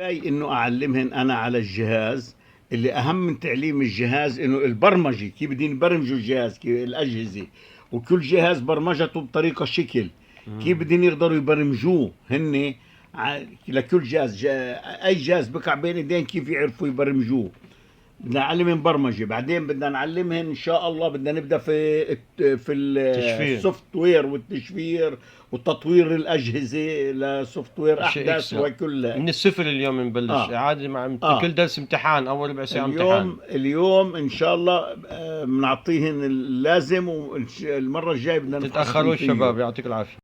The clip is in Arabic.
جاي انه اعلمهن انا على الجهاز. اللي اهم من تعليم الجهاز انه البرمجه، كيف بدين يبرمجوا الجهاز، كيف الاجهزه، وكل جهاز برمجته بطريقه شكل، كيف بدين يقدروا يبرمجوه هن. لكل جهاز اي جهاز بقع بين ايدين كيف يعرفوا يبرمجوه. بدنا نعلمهم برمجه، بعدين بدنا نعلمهم ان شاء الله، بدنا نبدا في تشفير. السوفت وير والتشفير وتطوير الاجهزه لسوفت وير شيء احدث اكسترا. وكلها. من الصفر اليوم نبلش اه عادي مع اه كل درس امتحان، اول ربع ساعه امتحان. اليوم ان شاء الله بنعطيهن اللازم، والمره الجايه بدنا نفحصهم تتاخروا فيه. الشباب، يعطيك العافيه.